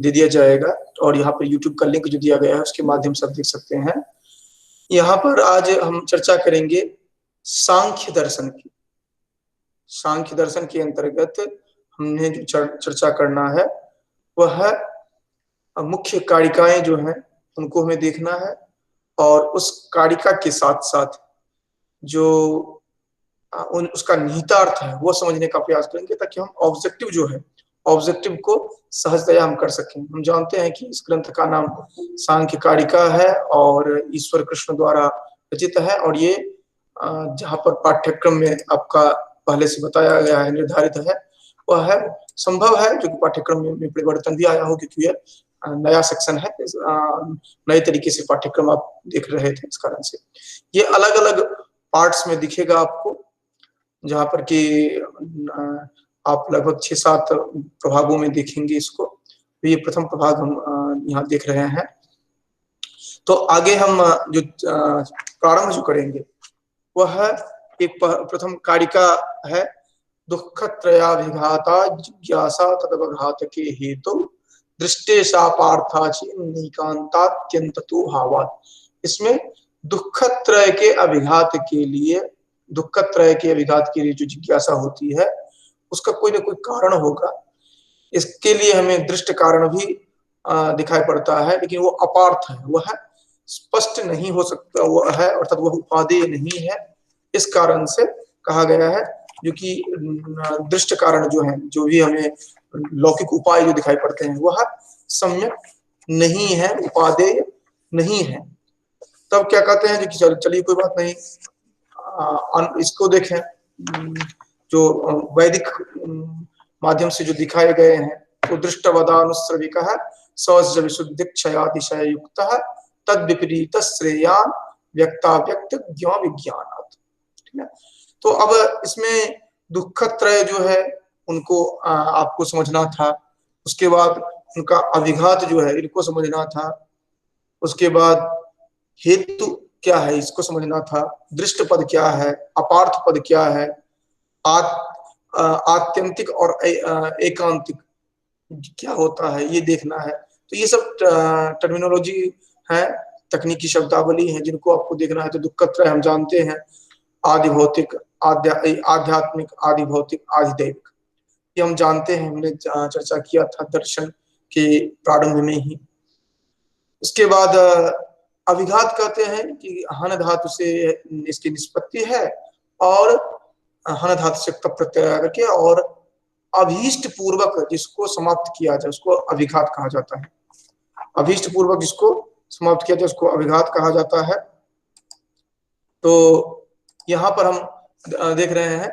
दे दिया जाएगा, और यहाँ पर यूट्यूब का लिंक जो दिया गया है उसके माध्यम से आप देख सकते हैं। यहाँ पर आज हम चर्चा करेंगे सांख्य दर्शन की। सांख्य दर्शन के अंतर्गत हमने जो चर्चा करना है वह है मुख्य कारिकाएं जो हैं उनको हमें देखना है, और उस कारिका के साथ साथ जो उसका निहितार्थ है वो समझने का प्रयास करेंगे, ताकि हम ऑब्जेक्टिव जो है ऑब्जेक्टिव को सहजतया हम कर सकें। हम जानते हैं कि इस ग्रंथ का नाम सांख्य कारिका है और ईश्वर कृष्ण द्वारा रचित है, और ये जहाँ पर पाठ्यक्रम में आपका पहले से बताया गया है, निर्धारित है, वह है संभव है जो कि पाठ्यक्रम में परिवर्तन भी आया हो, क्योंकि ये नया सेक्शन है, नए तरीके से पाठ्यक्रम आप देख रहे थे, इस कारण से ये अलग अलग पार्ट्स में दिखेगा आपको, जहाँ पर कि आप लगभग 6-7 प्रभागों में देखेंगे इसको। तो ये प्रथम प्रभाग हम यहाँ देख रहे हैं। तो आगे हम जो प्रारंभ जो करेंगे वह एक प्रथम कारिका है, दुःखत्रयाभिघाता जिज्ञासा तदवघात के हेतु दृष्टेशा पार्थाचिन्निकान्तात्यन्ततो भावात्। इसमें दुःखत्रय के अभिघात के लिए, दुःखत्रय के अभिघात के लिए जो जिज्ञासा होती है उसका कोई ना कोई कारण होगा। इसके लिए हमें दृष्ट कारण भी दिखाई पड़ता है, लेकिन वो अपार्थ है, वह स्पष्ट नहीं हो सकता, वह है अर्थात वह उपादेय नहीं है। इस कारण से कहा गया है जो कि दृष्ट कारण जो है, जो भी हमें लौकिक उपाय जो दिखाई पड़ते हैं वह सम्यक नहीं है, उपादेय नहीं है। तब क्या कहते हैं जो कि चलिए कोई बात नहीं, इसको देखें जो वैदिक माध्यम से जो दिखाए गए हैं, तो दृष्टवदानुश्रविका है सौज विशुद्धिक्षयातिशय युक्त तद विपरीत श्रेयान व्यक्ताव्यक्त ज्ञ विज्ञानात्। ठीक है, तो अब इसमें दुःखत्रय जो है उनको आपको समझना था, उसके बाद उनका अभिघात जो है इनको समझना था, उसके बाद हेतु क्या है इसको समझना था, दृष्ट पद क्या है, अपार्थ पद क्या है, आत्यंतिक और एकांतिक क्या होता है ये देखना है। तो ये सब टर्मिनोलॉजी है, तकनीकी शब्दावली है जिनको आपको देखना है। तो दुःखत्रय हम जानते हैं, आदि भौतिक, आध्यात्मिक, आदि भौतिक, आदि दैविक, ये हम जानते हैं, हमने चर्चा किया था दर्शन के प्रारंभ में ही। उसके बाद अभिघात कहते हैं कि हन धातु से इसकी निष्पत्ति है, और हन धातु से तप प्रत्यय करके और अभीष्ट पूर्वक जिसको समाप्त किया जाए उसको अभिघात कहा जाता है। अभीष्ट पूर्वक जिसको समाप्त किया जाए उसको अभिघात कहा जाता है। तो यहाँ पर हम देख रहे हैं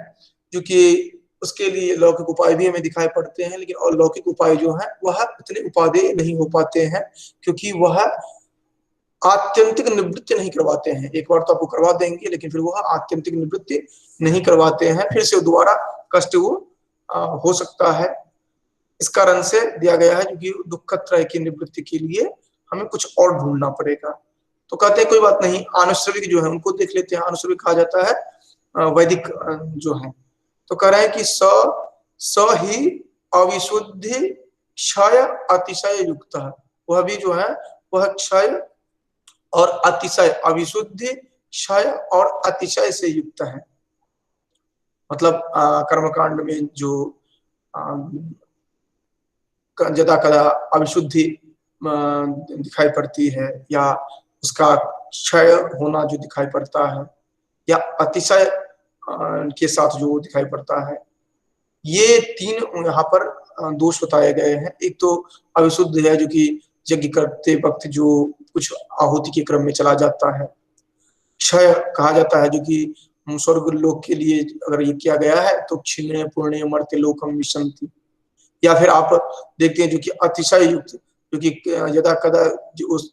जो कि उसके लिए लौकिक उपाय भी हमें दिखाई पड़ते हैं, लेकिन और लौकिक उपाय जो है वह इतने उपादेय नहीं हो पाते हैं, क्योंकि वह आत्यंतिक निवृत्ति नहीं करवाते हैं। एक बार तो आपको करवा देंगे, लेकिन फिर वह आत्यंतिक निवृत्ति नहीं करवाते हैं, फिर से दोबारा कष्ट वो हो सकता है। इस कारण से दिया गया है क्योंकि दुःखत्रय की निवृत्ति के लिए हमें कुछ और ढूंढना पड़ेगा। तो कहते हैं कोई बात नहीं, आनुश्रविक जो है उनको देख लेते हैं। आनुश्रविक कहा जाता है वैदिक जो है, तो कह रहे हैं कि स ही अविशुद्धि क्षय अतिशय युक्त है। वह भी जो है वह क्षय और अतिशय, अविशुद्धि, क्षय और अतिशय से युक्त है। मतलब कर्मकांड में जो यदा कदा अविशुद्धि दिखाई पड़ती है, या उसका क्षय होना जो दिखाई पड़ता है, या अतिशय के साथ जो दिखाई पड़ता है, ये 3 यहाँ पर दोष बताए गए हैं। एक तो अविशुद्ध है जो कि यज्ञ करते वक्त जो कुछ आहुति के क्रम में चला जाता है। क्षय कहा जाता है जो कि स्वर्ग लोक के लिए अगर ये किया गया है तो क्षीणे पूर्णे मर्त्य लोकम विशंति। या फिर आप देखते हैं जो कि अतिशय युक्त, जो कि यदा कदा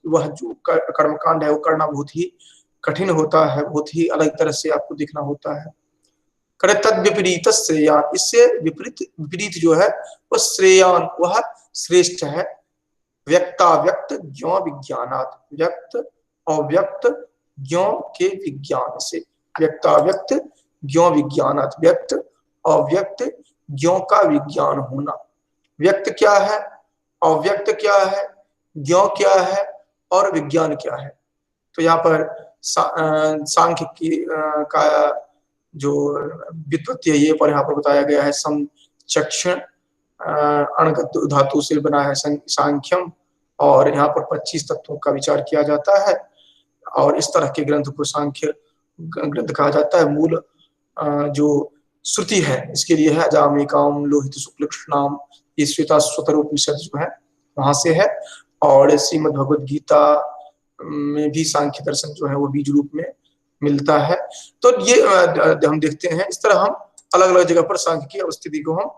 वह जो कर्मकांड है वो करना बहुत ही कठिन होता है, बहुत ही अलग तरह से आपको देखना होता है। करे तद विपरीत श्रेयान, इससे विपरीत जो है वह श्रेयान, वह श्रेष्ठ है। व्यक्ताव्यक्त ज्ञ विज्ञानात्, व्यक्त अव्यक्त ज्ञ के विज्ञान से। व्यक्ताव्यक्त ज्ञ विज्ञानात्, व्यक्त अव्यक्त ज्ञ का विज्ञान होना। व्यक्त क्या है, अव्यक्त क्या है, ज्ञ क्या है और विज्ञान क्या है। तो यहाँ पर सांख्य की का जो व्युत्पत्ति है ये पर यहाँ पर बताया गया है। सम चक्षण अणगत धातु से बना है सांख्यम, और यहाँ पर 25 तत्वों का विचार किया जाता है, और इस तरह के ग्रंथ को सांख्य ग्रंथ कहा जाता है। मूल जो श्रुति है इसके लिए है अजामेकाम लोहित शुक्ल कृष्णाम, ये श्वेता स्वतर उपनिषद जो है वहां से है। और श्रीमद् भगवद गीता में भी सांख्य दर्शन जो है वो बीज रूप में मिलता है। तो ये हम देखते हैं, इस तरह हम अलग अलग जगह पर सांख्य की अवस्थिति को हम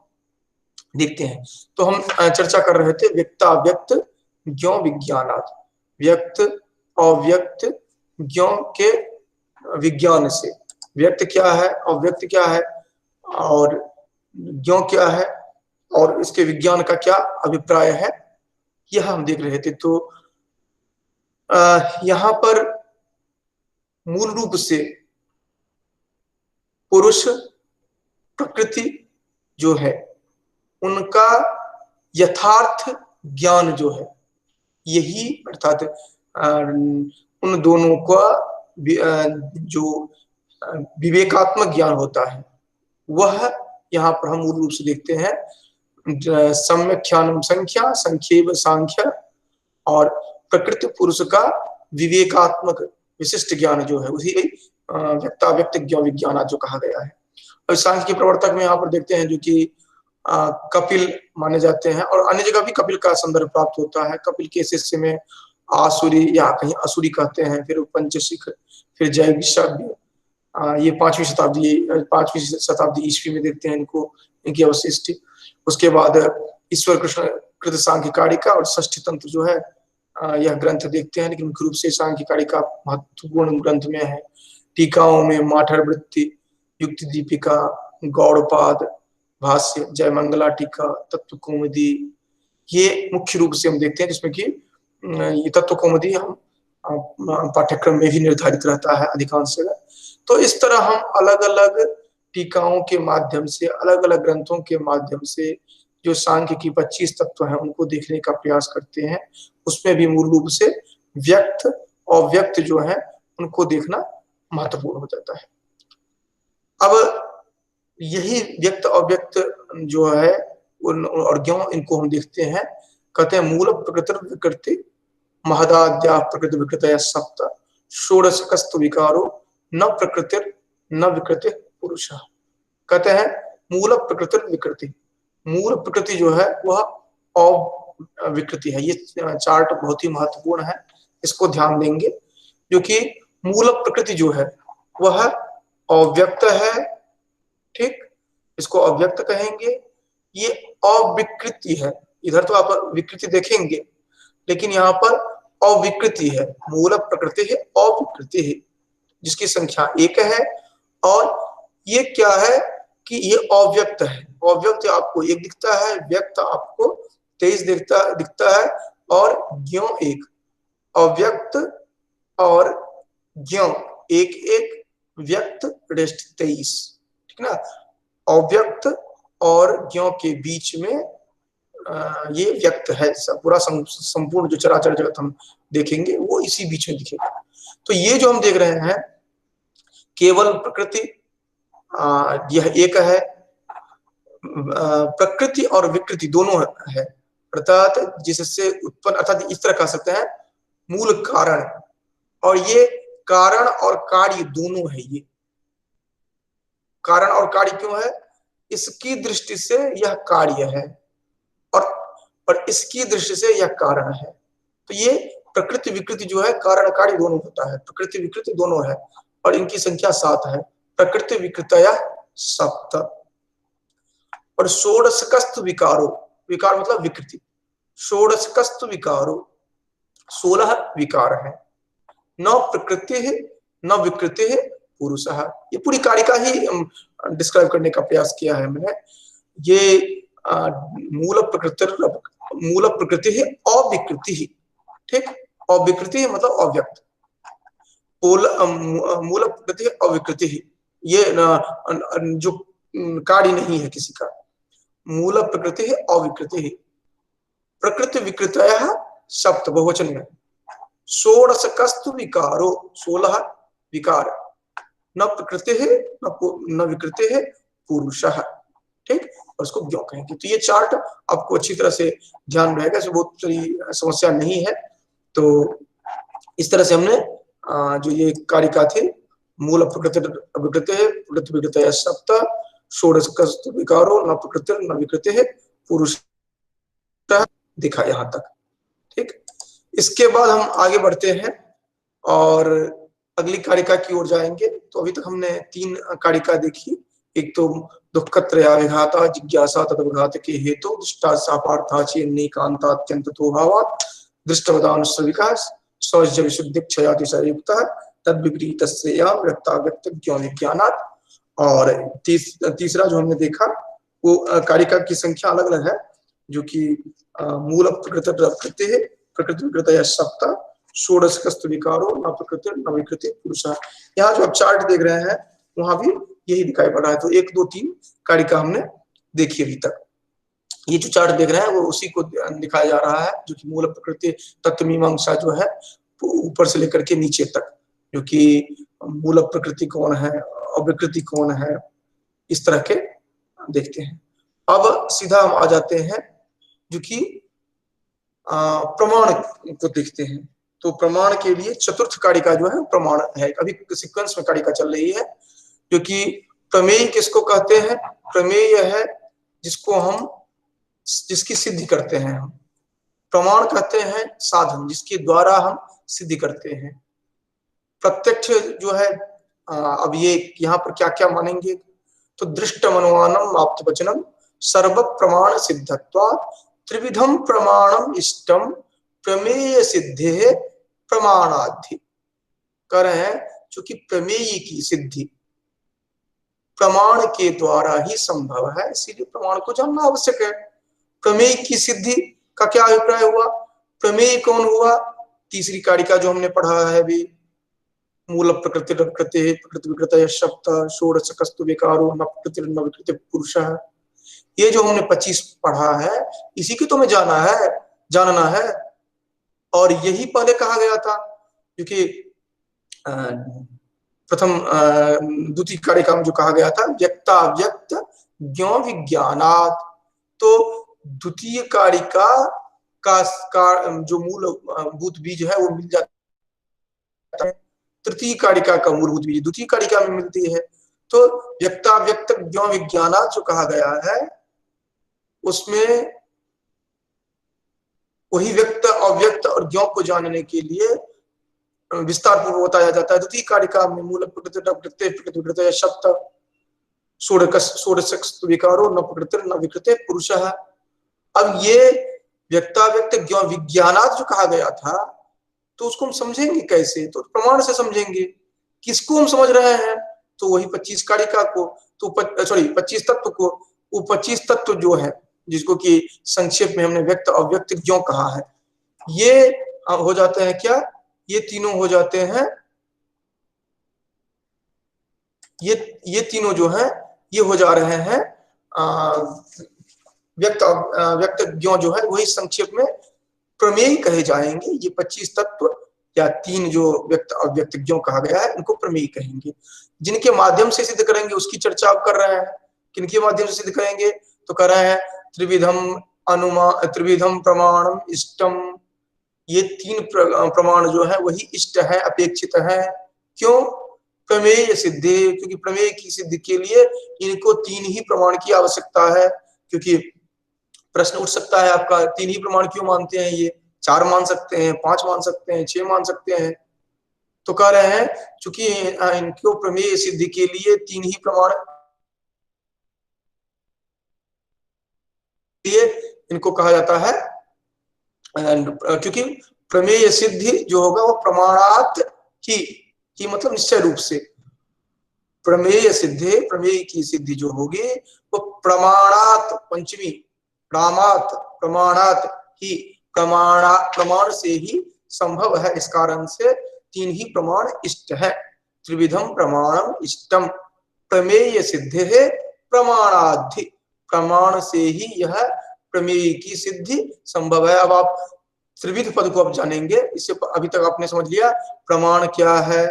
देखते हैं। तो हम चर्चा कर रहे थे व्यक्ताव्यक्त ज्ञ विज्ञानात्, व्यक्त अव्यक्त ज्ञ के विज्ञान से। व्यक्त क्या है, अव्यक्त क्या है और ज्ञ क्या है और इसके विज्ञान का क्या अभिप्राय है, यह हम देख रहे थे। तो यहाँ पर मूल रूप से पुरुष प्रकृति जो है उनका यथार्थ ज्ञान जो है, यही अर्थात उन दोनों का जो विवेकात्मक ज्ञान होता है वह यहाँ पर हम मूल रूप से देखते हैं। सम्यख्यानम संख्या संख्येव सांख्य, और प्रकृति पुरुष का विवेकात्मक विशिष्ट ज्ञान जो है उसी व्यक्ताव्यक्त ज्ञ विज्ञान जो कहा गया है। और सांख्य के प्रवर्तक में यहाँ पर देखते हैं जो कि कपिल माने जाते हैं, और अन्य जगह भी कपिल का संदर्भ प्राप्त होता है। कपिल के शिष्य में आसुरी या कहीं असुरी कहते हैं, फिर पंचशिख, फिर जैगशव्य, ये 5वीं शताब्दी ईस्वी में देखते हैं इनको, इनकी अवशिष्टि। उसके बाद ईश्वर कृष्ण कृत सांख्यकारिका और षष्ठी तंत्र जो है यह ग्रंथ देखते हैं, लेकिन मुख्य रूप से सांख्यकारिका महत्वपूर्ण ग्रंथ में है। टीकाओं में माठर वृत्ति, युक्ति दीपिका, गौड़पाद भाष्य, जय मंगला टीका, तत्व कौमुदी, ये मुख्य रूप से हम देखते हैं, जिसमें कि ये तत्व कौमुदी हम पाठ्यक्रम में भी निर्धारित रहता है अधिकांश जगह। तो इस तरह हम अलग अलग टीकाओं के माध्यम से, अलग अलग ग्रंथों के माध्यम से जो सांख्य की 25 तत्व हैं उनको देखने का प्रयास करते हैं। उसमें भी मूल रूप से व्यक्त और व्यक्त जो है उनको देखना महत्वपूर्ण हो जाता है। अब यही व्यक्त अव्यक्त जो है और ज्ञ, इनको हम देखते हैं। कहते हैं मूल प्रकृति विकृति महदाद्या प्रकृति विकृतय सप्त षोडशकस्तु विकारो न प्रकृति न विकृति पुरुष। कहते हैं मूल प्रकृति विकृति, मूल प्रकृति जो है वह अविकृति है। ये चार्ट बहुत ही महत्वपूर्ण है, इसको ध्यान देंगे, जो कि मूल प्रकृति जो है वह अव्यक्त है, ठीक, इसको अव्यक्त कहेंगे। ये अविकृति है, इधर तो आप विकृति देखेंगे लेकिन यहाँ पर अविकृति है। मूल प्रकृति है, अविकृति है, जिसकी संख्या 1 है। और ये क्या है कि ये अव्यक्त है। अव्यक्त आपको 1 दिखता है, व्यक्त आपको 23 दिखता है, और ज्ञ 1। अव्यक्त और ज्ञ 1 व्यक्त रेस्ट 23, ठीक ना। अव्यक्त और ज्ञ के बीच में ये व्यक्त है। पूरा संपूर्ण जो चराचर जगत हम देखेंगे वो इसी बीच में दिखेगा। तो ये जो हम देख रहे हैं केवल प्रकृति, यह एक है। प्रकृति और विकृति दोनों है, अर्थात जिससे उत्पन्न, अर्थात इस तरह कह सकते हैं मूल कारण, और ये कारण और कार्य दोनों है। ये कारण और कार्य क्यों है? इसकी दृष्टि से यह कार्य है और इसकी दृष्टि से यह कारण है। तो ये प्रकृति विकृति जो है कारण कार्य दोनों होता है, प्रकृति विकृति दोनों है, और इनकी संख्या 7 है। प्रकृति विकृतया सप्त। और षोडशकस्तु विकारो, विकार मतलब विकृति, षोडशकस्तु विकारो 16 विकार है। न प्रकृति है न विकृति है पुरुष। ये पूरी कारिका ही डिस्क्राइब करने का प्रयास किया है मैंने। ये मूल प्रकृति है अविकृति ही, ठीक। अविकृति है मतलब अव्यक्त, मूल प्रकृति है अविकृति ही, ये जो कार्य नहीं है किसी का। मूल प्रकृति है अविकृति ही। प्रकृति विकृतयः सप्त बहुवचन में, षोडश कस्तु विकारो 16 विकार, न प्रकृति है न विकृति है पुरुषः, ठीक, और उसको क्यों कहेंगे। तो ये चार्ट आपको अच्छी तरह से ध्यान रहेगा, इसमें बहुत सारी समस्या नहीं है। तो इस तरह से हमने जो ये कारिका थी, मूल प्रकृति विकृति प्रकृति विकृति सप्त, षोडश कस्तु विकारो न प्रकृति न विकृति है पुरुष दिखा यहाँ तक, ठीक। इसके बाद हम आगे बढ़ते हैं और अगली कारिका की ओर जाएंगे। तो अभी तक हमने 3 कारिका देखी, एक तो दुःखत्रया विघाता जिज्ञासा तदवघात के हेतु दृष्टा सापार्था चेन्नैकांता अत्यंत तोभावात् दृष्टवदानुस्र विकास सौज्य विशुद्धि क्षयातिशयुक्तः तद विपरीतस्या व्यक्ताव्यक्त ज्ञान विज्ञानात्। और तीसरा जो हमने देखा वो कारिका की संख्या अलग अलग है, जो कि मूल प्रकृति है, प्रकृति विकृतयः सप्त, षोडश कस्तु विकारो न प्रकृति न विकृति पुरुषः। यहाँ जो आप चार्ट देख रहे हैं वहां भी यही दिखाई पड़ रहा है। तो 1 2 3 कारिका हमने देखी अभी तक। ये जो चार्ट देख रहे हैं वो उसी को दिखाया जा रहा है, जो कि मूल प्रकृति तत्व मीमांसा जो है ऊपर से लेकर के नीचे तक, जो कि मूल प्रकृति कौन है, अविकृति कौन है, इस तरह के देखते हैं। अब सीधा हम आ जाते हैं जो कि प्रमाण को देखते हैं। तो प्रमाण के लिए चतुर्थ कारिका जो है प्रमाण है, अभी सीक्वेंस में कारिका चल रही है, जो कि प्रमेय किसको कहते हैं। प्रमेय है जिसकी सिद्धि करते हैं हम। प्रमाण कहते हैं साधन जिसके द्वारा हम सिद्धि करते हैं। प्रत्यक्ष जो है, अब ये यहाँ पर क्या क्या मानेंगे, तो दृष्ट मनोवानम आप्त वचनम सर्व प्रमाण सिद्धत्वात् त्रिविधम प्रमाणम इष्टम प्रमेय सिद्धे प्रमाणाधि। कह रहे हैं चूंकि प्रमेय की सिद्धि प्रमाण के द्वारा ही संभव है, इसीलिए प्रमाण को जानना आवश्यक है। प्रमेय की सिद्धि का क्या अभिप्राय हुआ, प्रमेय कौन हुआ, तीसरी कारिका जो हमने पढ़ा है अभी, मूल प्रकृति प्रकृति प्रकृति विकृतयः सप्त, षोडश कस्तु विकारो न प्रकृति न विकृति पुरुषः। ये जो हमने 25 पढ़ा है, इसी की तो हमें जानना है। और यही पहले कहा गया था, क्योंकि प्रथम द्वितीय कारिका में जो कहा गया था व्यक्ताव्यक्त ज्ञान विज्ञानात्, तो द्वितीय कारिका का जो मूलभूत बीज है वो मिल जाता है, तृतीय कारिका का मूलभूत बीज द्वितीय कारिका में मिलती है। तो व्यक्ताव्यक्त ज्ञान विज्ञानात् जो कहा गया है उसमें वही व्यक्त अव्यक्त और ज्ञान को जानने के लिए विस्तार पूर्वक बताया जाता है। द्वितीय कारिका में मूल प्रकृति विकृतयः सप्त, षोडश कस्तु विकारो न प्रकृति न विकृति पुरुषः। अब ये व्यक्ताव्यक्त ज्ञान विज्ञानात् जो कहा गया था, तो उसको हम समझेंगे कैसे, तो प्रमाण से समझेंगे। किसको हम समझ रहे हैं, तो वही 25 कारिका को, तो 25 तत्व को। वो 25 तत्व जो है जिसको कि संक्षेप में हमने व्यक्त अव्यक्त ज्ञान कहा है, ये हो जाते हैं क्या, ये तीनों हो जाते हैं, ये तीनों जो है ये हो जा रहे हैं व्यक्त ज्ञान जो है वही संक्षेप में प्रमेय कहे जाएंगे। ये 25 तत्व या 3 जो व्यक्त अव्यक्त ज्ञान कहा गया है इनको प्रमेय कहेंगे। जिनके माध्यम से सिद्ध करेंगे उसकी चर्चा आप कर रहे हैं। किनके माध्यम से सिद्ध करेंगे, तो कर रहे हैं त्रिविधम प्रमाणम इष्टम। ये 3 प्रमाण जो है वही इष्ट है, अपेक्षित है। क्यों, प्रमेय सिद्धि, क्योंकि प्रमेय की सिद्धि के लिए इनको 3 ही प्रमाण की आवश्यकता है। क्योंकि प्रश्न उठ सकता है आपका, 3 ही प्रमाण क्यों मानते हैं, ये 4 मान सकते हैं, 5 मान सकते हैं, 6 मान सकते हैं। तो कह रहे हैं चूंकि इनको प्रमेय सिद्धि के लिए 3 ही प्रमाण, इनको कहा जाता है, क्योंकि प्रमेय सिद्धि जो होगा वो प्रमाणात ही मतलब निश्चय रूप से प्रमेय सिद्धि, प्रमेय की सिद्धि जो होगी वो प्रमाणात, पंचमी प्रामात प्रमाणात ही, प्रमाण से ही संभव है। इस कारण से 3 ही प्रमाण इष्ट है। त्रिविधम प्रमाणम इष्टम प्रमेय सिद्धि है प्रमाणाधि, प्रमाण से ही यह प्रमेय की सिद्धि संभव है। अब आप त्रिविध पद को अब जानेंगे। इससे अभी तक आपने समझ लिया प्रमाण क्या है,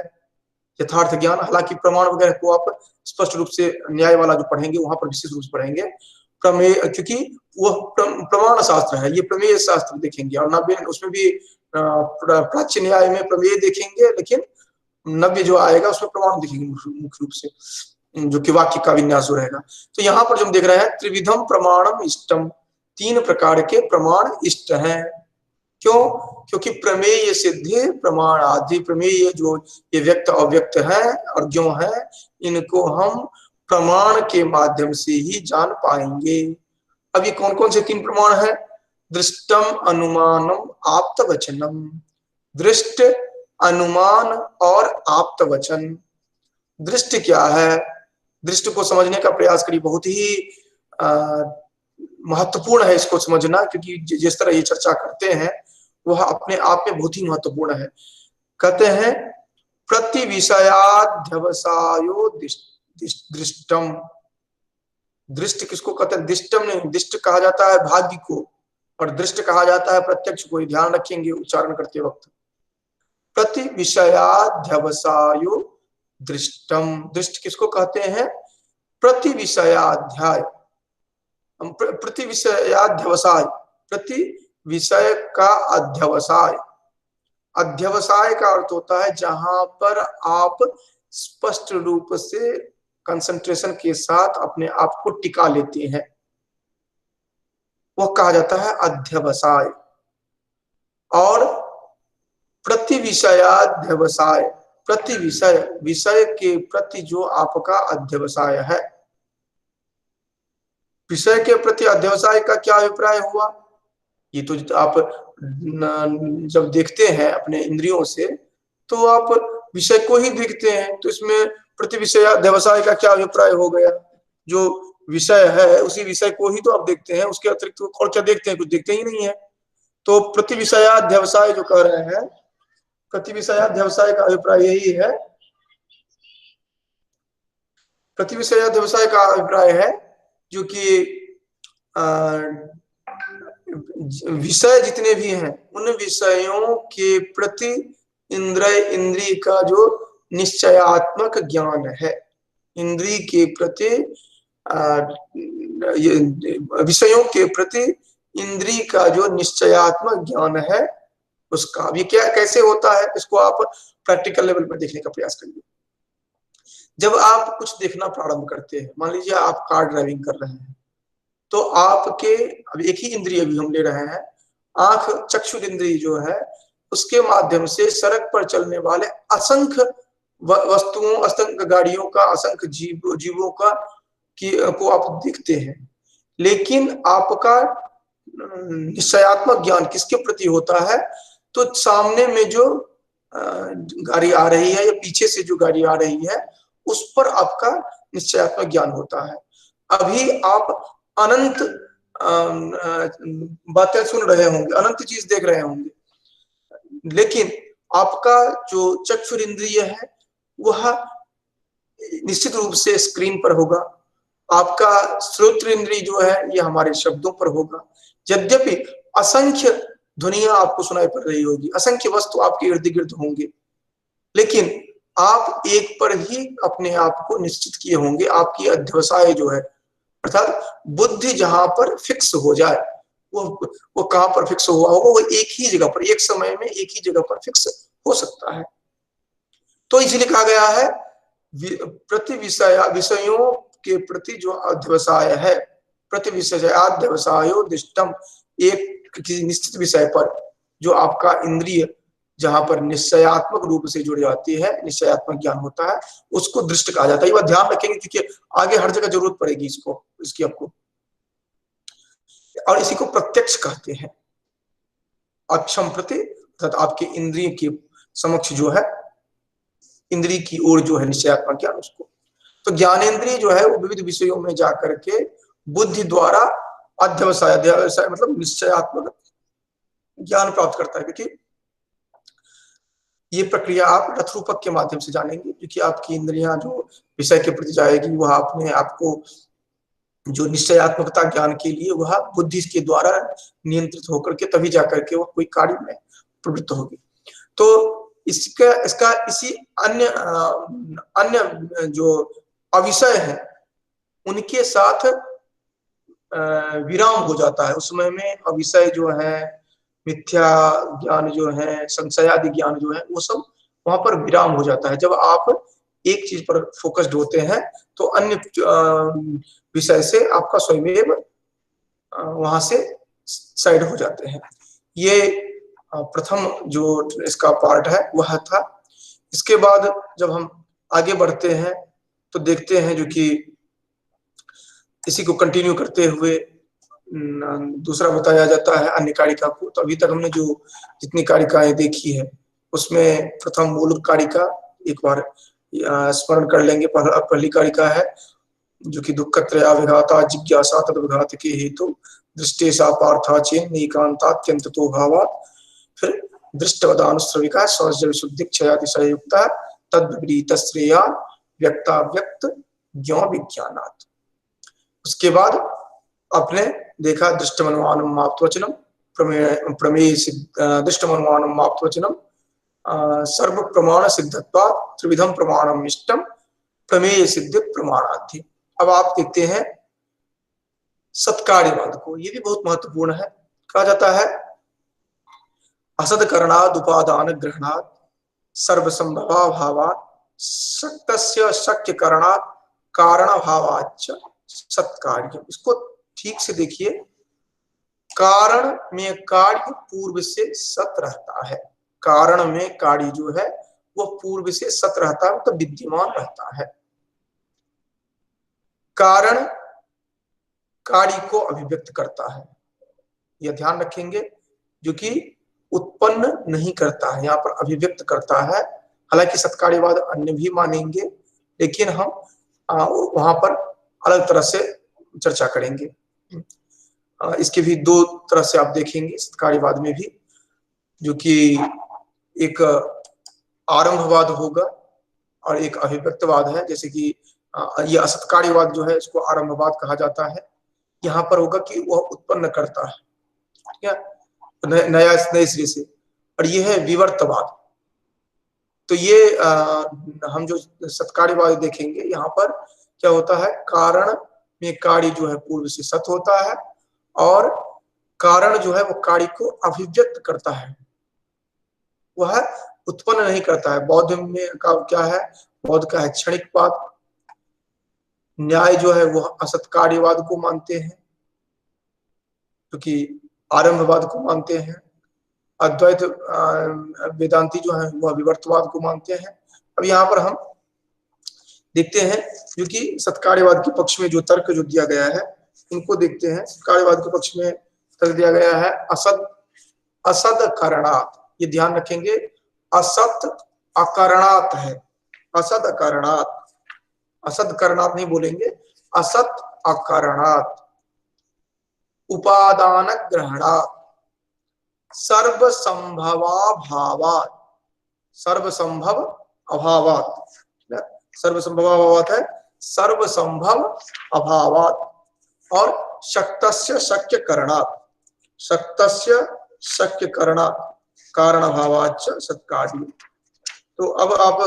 यथार्थ ज्ञान। हालांकि प्रमाण वगैरह को आप स्पष्ट रूप से न्याय वाला जो पढ़ेंगे वहां पर विशेष रूप से पढ़ेंगे। प्रमेय, क्योंकि वह प्रमाण शास्त्र है, ये प्रमेय शास्त्र देखेंगे। और नव्य उसमें भी प्राच्य न्याय में प्रमेय देखेंगे, लेकिन नव्य जो आएगा उसमें प्रमाण देखेंगे मुख्य रूप से, जो कि वाक्य का विन्यास रहेगा। तो यहाँ पर जो हम देख रहे हैं त्रिविधम प्रमाणम इष्टम, 3 प्रकार के प्रमाण इष्ट हैं। क्यों? क्योंकि प्रमेय सिद्धि प्रमाण आदि, प्रमेय जो ये व्यक्त अव्यक्त है और ज्यों है, इनको हम प्रमाण के माध्यम से ही जान पाएंगे। अब ये कौन कौन से 3 प्रमाण है? दृष्टम, अनुमानम, आप्त वचनम। दृष्ट, अनुमान और आप्त वचन। दृष्ट क्या है? दृष्ट को समझने का प्रयास करिए, बहुत ही महत्वपूर्ण है इसको समझना, क्योंकि जिस तरह ये चर्चा करते हैं वह अपने आप में बहुत ही महत्वपूर्ण है। कहते हैं प्रति विषयाध्यवसायो दृष्टम। दृष्ट किसको कहते हैं? दृष्टम नहीं, दृष्ट कहा जाता है भाग्य को, और दृष्ट कहा जाता है प्रत्यक्ष को। ध्यान रखेंगे उच्चारण करते वक्त। प्रति विषयाध्यवसायो दृष्टम। दृष्ट किसको कहते हैं? प्रति विषयाध्याय, प्रति विषयाध्यवसाय, प्रति विषय का अध्यवसाय। अध्यवसाय का अर्थ होता है जहां पर आप स्पष्ट रूप से कंसंट्रेशन के साथ अपने आप को टिका लेते हैं, वह कहा जाता है अध्यवसाय। और प्रति विषयाध्यवसाय, प्रति विषय, विषय के प्रति जो आपका अध्यवसाय है। विषय के प्रति अध्यवसाय का क्या अभिप्राय हुआ? ये तो आप जब देखते हैं अपने इंद्रियों से तो आप विषय को ही देखते हैं, तो इसमें प्रति विषय अध्यवसाय का क्या अभिप्राय हो गया? जो विषय है उसी विषय को ही तो आप देखते हैं, उसके अतिरिक्त और क्या देखते हैं? कुछ देखते ही नहीं है। तो प्रति विषयाध्यवसाय जो कह रहे हैं, प्रति विषयाध्यवसाय का अभिप्राय यही है, प्रति विषयाध्यवसाय का अभिप्राय है जो कि विषय जितने भी हैं उन विषयों के प्रति इंद्रिय का जो निश्चयात्मक ज्ञान है, इंद्रिय के प्रति विषयों के प्रति इंद्रिय का जो निश्चयात्मक ज्ञान है उसका। ये क्या कैसे होता है? इसको आप प्रैक्टिकल लेवल पर देखने का प्रयास करिए। जब आप कुछ देखना प्रारंभ करते हैं, मान लीजिए आप कार ड्राइविंग कर रहे हैं, तो आपके अब एक ही इंद्रिय अभी हम ले रहे हैं, आंख चक्षु इंद्रिय जो है उसके माध्यम से सड़क पर चलने वाले असंख्य वस्तुओं, असंख्य गाड़ियों का, असंख्य जीवों का को आप देखते हैं। लेकिन आपका निश्चयात्मक ज्ञान किसके प्रति होता है? तो सामने में जो गाड़ी आ रही है या पीछे से जो गाड़ी आ रही है उस पर आपका निश्चयात्मक ज्ञान होता है। अभी आप अनंत बातें सुन रहे होंगे, अनंत चीज देख रहे होंगे, लेकिन आपका जो चक्षु इंद्रिय है वह निश्चित रूप से स्क्रीन पर होगा। आपका श्रोत्र इंद्रिय जो है ये हमारे शब्दों पर होगा। यद्यपि असंख्य ध्वनियां आपको सुनाई पड़ रही होगी, असंख्य वस्तु आपके इर्द गिर्द होंगे, लेकिन आप एक पर ही अपने आप को निश्चित किए होंगे। आपकी अध्यवसाय जो है, अर्थात बुद्धि जहां पर फिक्स हो जाए, वो कहां पर फिक्स हुआ होगा? वो एक ही जगह पर, एक समय में एक ही जगह पर फिक्स हो सकता है। तो इसलिए कहा गया है प्रति विषयों के प्रति जो अध्यवसाय है, प्रति विषयाध्यवसायो दिष्टम, एक किसी निश्चित विषय पर जो आपका इंद्रिय जहां पर निश्चयात्मक रूप से जुड़ जाती है, निश्चयात्मक ज्ञान होता है, उसको दृष्ट कहा जाता है। ये बात ध्यान रखेंगे क्योंकि आगे हर जगह जरूरत पड़ेगी इसकी आपको। और इसी को प्रत्यक्ष कहते हैं। अक्षम प्रति, अर्थात आपके इंद्रिय के समक्ष जो है, इंद्रिय की ओर जो है निश्चयात्मक ज्ञान, उसको। तो ज्ञानेन्द्रिय जो है वो विविध विषयों में जाकर के बुद्धि द्वारा अध्यवसाय, मतलब निश्चयात्मक ज्ञान प्राप्त करता है। क्योंकि ये प्रक्रिया आप रथरूपक के माध्यम से जानेंगे, क्योंकि आपकी इंद्रियां जो विषय के प्रति जाएगी वह अपने आपको जो निश्चयात्मकता ज्ञान के लिए वह बुद्धि के द्वारा नियंत्रित होकर के तभी जाकर के वह कोई कार्य में प्रवृत्त होगी। तो इसका इसका इसी अन्य अन्य जो अविषय है उनके साथ विराम हो जाता है। उस समय में अविषय जो है, मिथ्या ज्ञान जो है, संशय आदि ज्ञान जो है, वो सब वहां पर विराम हो जाता है। जब आप एक चीज पर फोकस्ड होते हैं तो अन्य विषय से आपका स्वयं वहां से साइड हो जाते हैं। ये प्रथम जो इसका पार्ट है वह था। इसके बाद जब हम आगे बढ़ते हैं तो देखते हैं जो कि इसी को कंटिन्यू करते हुए दूसरा बताया जाता है अन्य कारिका को। तो अभी तक हमने जो जितनी कारिकाएं देखी है उसमें प्रथम मूल कारिका एक बार स्मरण कर लेंगे। पहली कारिका है जो कि दुःखत्रया विघाता जिज्ञासा तद विघात के हेतु दृष्टे सा पार्था चेन एकांतात्यंततो भावात्। फिर दृष्टवदानुश्रविका सहज विशुद्धि क्षयातिशय युक्ता तद विपरीत श्रेया व्यक्ता व्यक्त ज्ञो विज्ञानात्। उसके बाद आपने देखा दृष्टमनुमानम माप्तवचनम प्रमेय दृष्टमनुमानम माप्तवचनम सर्व प्रमाण सिद्धत्वात् त्रिविधम प्रमाणम इष्टम प्रमेय सिद्ध प्रमाणार्थी। अब आप देखते हैं सत्कार्यवाद को। ये भी बहुत महत्वपूर्ण है। कहा जाता है असदकरणाद उपादान ग्रहणात् सर्वसंभवा भावात् शक्तस्य शक्य करणात् कारण भावाच्च सत्कार्य। इसको ठीक से देखिए, कारण में कार्य पूर्व से सत रहता है। कारण में कार्य जो है वह पूर्व से सत रहता है, मतलब विद्यमान रहता है। कारण कार्य को अभिव्यक्त करता है, यह ध्यान रखेंगे, जो कि उत्पन्न नहीं करता है, यहाँ पर अभिव्यक्त करता है। हालांकि सत्कार्यवाद अन्य भी मानेंगे, लेकिन हम वहां पर अलग तरह से चर्चा करेंगे। इसके भी दो तरह से आप देखेंगे सत्कार्यवाद में भी, जो कि एक आरंभवाद होगा और एक अभिव्यक्तवाद है। जैसे कि यह असत्कार्यवाद जो है इसको आरंभवाद कहा जाता है। यहाँ पर होगा कि वह उत्पन्न करता है, ठीक है, नए सिरे से। और यह है विवर्तवाद। तो ये हम जो सत्कार्यवाद देखेंगे यहाँ पर क्या होता है, कारण में कार्य जो है पूर्व से सत होता है और कारण जो है वो कार्य को अभिव्यक्त करता है, वह उत्पन्न नहीं करता है। बौद्ध में का क्या है, बौद्ध का है क्षणिकवाद। न्याय जो है वह असत्कार्यवाद को मानते हैं, क्योंकि आरंभवाद को मानते हैं। अद्वैत वेदांती जो है वह विवर्तवाद को मानते हैं। अब यहाँ पर हम देखते हैं क्योंकि सत्कार्यवाद के पक्ष में जो तर्क जो दिया गया है इनको देखते हैं। सत्कार्यवाद के पक्ष में तर्क दिया गया है असद करणात्। ये ध्यान रखेंगे, असत अकरणात् है, असद अकरणात्, असद करणात् नहीं बोलेंगे, असत अकरणात्। उपादान ग्रहणात् सर्वसंभवाभावात्, सर्वसंभव अभावात्, सर्वसंभव अभावात् है सर्वसंभव अभावात्। और शक्तस्य शक्य करणात्, शक्तस्य शक्य करणात् कारण अभावाच्च सत्कार्य। तो अब आप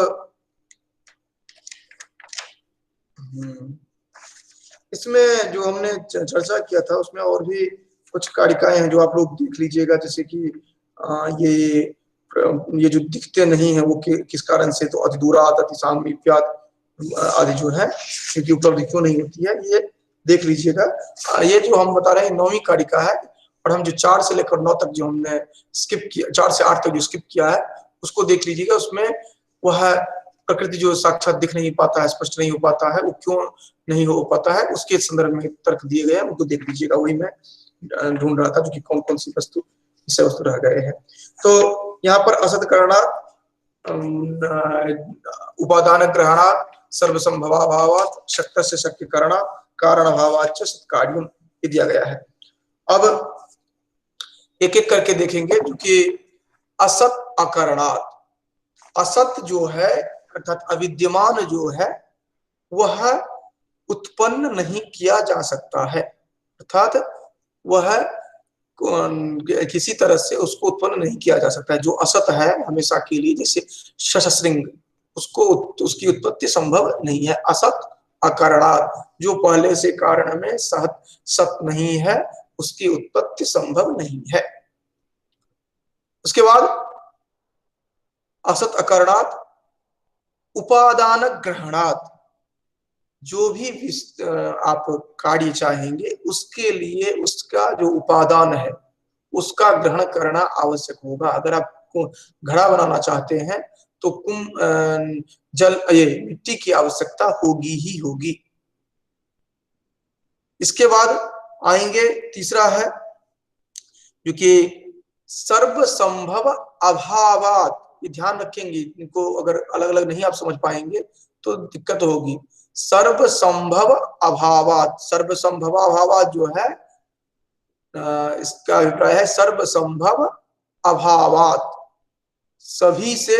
इसमें जो हमने चर्चा किया था उसमें और भी कुछ कारिकाएं हैं जो आप लोग देख लीजिएगा। जैसे कि ये जो दिखते नहीं है वो किस कारण से, तो अतिदूरात अतिसामीप्यात आदि जो है क्योंकि उपलब्धि क्यों नहीं होती है, ये देख लीजिएगा। ये जो हम बता रहे हैं 9वीं कारिका है, और हम जो 4 से लेकर 9 तक जो हमने स्किप किया, 4 से 8 तक जो स्किप किया है उसको देख लीजिएगा। उसमें वह प्रकृति जो साक्षात दिख नहीं पाता है, स्पष्ट नहीं हो पाता है, वो क्यों नहीं हो पाता है उसके संदर्भ में तर्क दिए गए हैं, उनको देख लीजिएगा। वही मैं ढूंढ रहा था जो कि कौन कौन सी वस्तु विषय वस्तु रह गए हैं। तो यहाँ पर असत करना उपादान ग्रहणात् सर्वसंभवाभावात् शक्तस्य शक्य करना कारण भावाच्च सत्कार्यम दिया गया है। अब एक एक करके देखेंगे, क्योंकि असत अकरणात्, असत जो है अर्थात अविद्यमान जो है वह उत्पन्न नहीं किया जा सकता है, अर्थात वह किसी तरह से उसको उत्पन्न नहीं किया जा सकता है। जो असत है हमेशा के लिए, जैसे शशश्रृंग, उसको उसकी उत्पत्ति संभव नहीं है। असत अकारणात्, जो पहले से कारण में सत सत नहीं है, उसकी उत्पत्ति संभव नहीं है। उसके बाद असत अकारणात् उपादान ग्रहणात्, जो भी आप कार्य चाहेंगे उसके लिए उसका जो उपादान है उसका ग्रहण करना आवश्यक होगा। अगर आपको घड़ा बनाना चाहते हैं तो जल ये मिट्टी की आवश्यकता होगी ही होगी। इसके बाद आएंगे, तीसरा है जो कि सर्व संभव अभावात। ये ध्यान रखेंगे, इनको अगर अलग अलग नहीं आप समझ पाएंगे तो दिक्कत होगी। सर्व संभव अभावात, सर्व संभव अभावात जो है इसका अभिप्राय है सर्व संभव अभावात, सभी से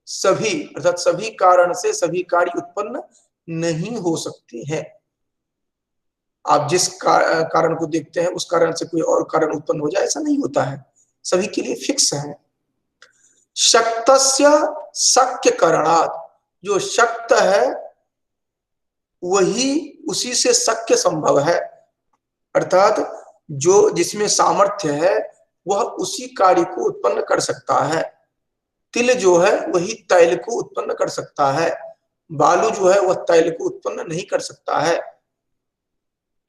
सभी, अर्थात सभी कारण से सभी कार्य उत्पन्न नहीं हो सकते हैं। आप जिस कारण को देखते हैं उस कारण से कोई और कारण उत्पन्न हो जाए, ऐसा नहीं होता है, सभी के लिए फिक्स है। शक्तस्य शक्य करणात्, जो शक्त है वही उसी से शक्य संभव है, अर्थात जो जिसमें सामर्थ्य है वह उसी कार्य को उत्पन्न कर सकता है। तिल जो है वही तैल को उत्पन्न कर सकता है, बालू जो है वह तैल को उत्पन्न नहीं कर सकता है,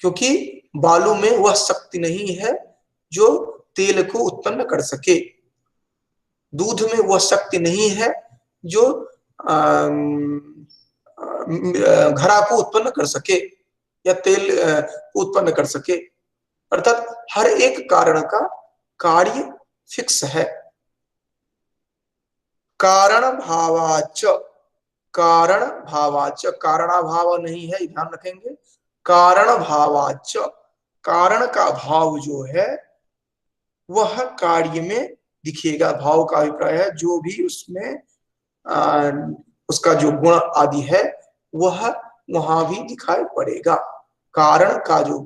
क्योंकि बालू में वह शक्ति नहीं है जो तेल को उत्पन्न कर सके। दूध में वह शक्ति नहीं है जो घड़ा को उत्पन्न कर सके या तेल को उत्पन्न कर सके। अर्थात हर एक कारण का कार्य फिक्स है। कारण भावाच, कारण भावाच, कारणाभाव नहीं है, ध्यान रखेंगे। कारण भावाच, कारण का भाव जो है वह कार्य में दिखेगा। भाव का अभिप्राय है जो भी उसमें उसका जो गुण आदि है वह वहां भी दिखाई पड़ेगा। कारण का जो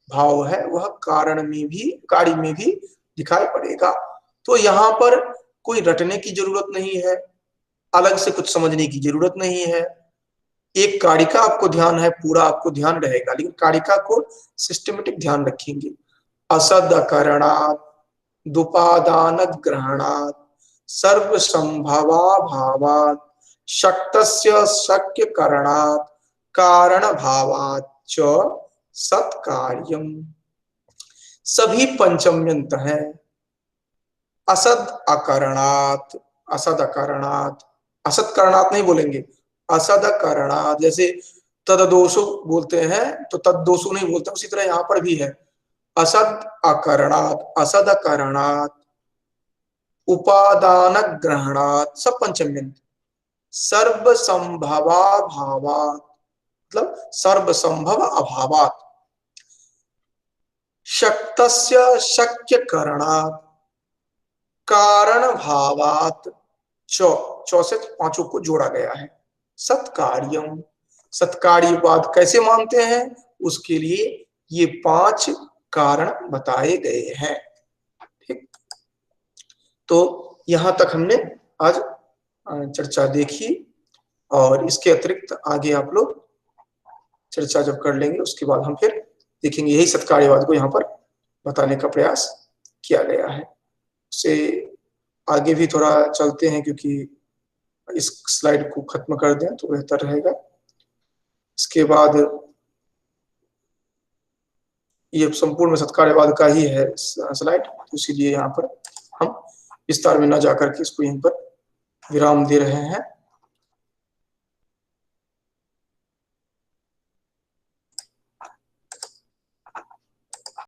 भाव है वह कारण में भी, कार्य में भी दिखाई पड़ेगा। तो यहाँ पर कोई रटने की जरूरत नहीं है, अलग से कुछ समझने की जरूरत नहीं है। एक कारिका आपको ध्यान है, पूरा आपको ध्यान रहेगा, लेकिन कारिका को सिस्टमेटिक ध्यान रखेंगे। असद करणात् दुपादान ग्रहणात् सर्व संभवा भावात् शक्तस्य शक्य करणात् कारण भावात् च सत्कार्यम। सभी पंचम्यंत है। असद अकरणात्, असद अकरणात्, असद करणात् नहीं बोलेंगे, असद करणात्। जैसे तद दोषो बोलते हैं तो तद दोषो नहीं बोलते, उसी तरह यहां पर भी है। असद अकरणात्, असद करणात् उपादान ग्रहणात्, सब पंचम्यंत। सर्व संभवा भावात्, मतलब सर्व संभव अभावात्। शक्तस्य शक्य करणात् कारण भावात् चौ से पांचों को जोड़ा गया है। सत्कार्यम, सत्कार्यवाद कैसे मानते हैं उसके लिए ये 5 कारण बताए गए हैं। ठीक, तो यहां तक हमने आज चर्चा देखी, और इसके अतिरिक्त आगे आप लोग चर्चा जब कर लेंगे उसके बाद हम फिर देखेंगे। यही सत्कार्यवाद को यहाँ पर बताने का प्रयास किया गया है। उससे आगे भी थोड़ा चलते हैं, क्योंकि इस स्लाइड को खत्म कर दें तो बेहतर रहेगा। इसके बाद ये संपूर्ण सत्कार्यवाद का ही है स्लाइड, तो इसीलिए यहाँ पर हम विस्तार में न जाकर के इसको यहीं पर विराम दे रहे हैं।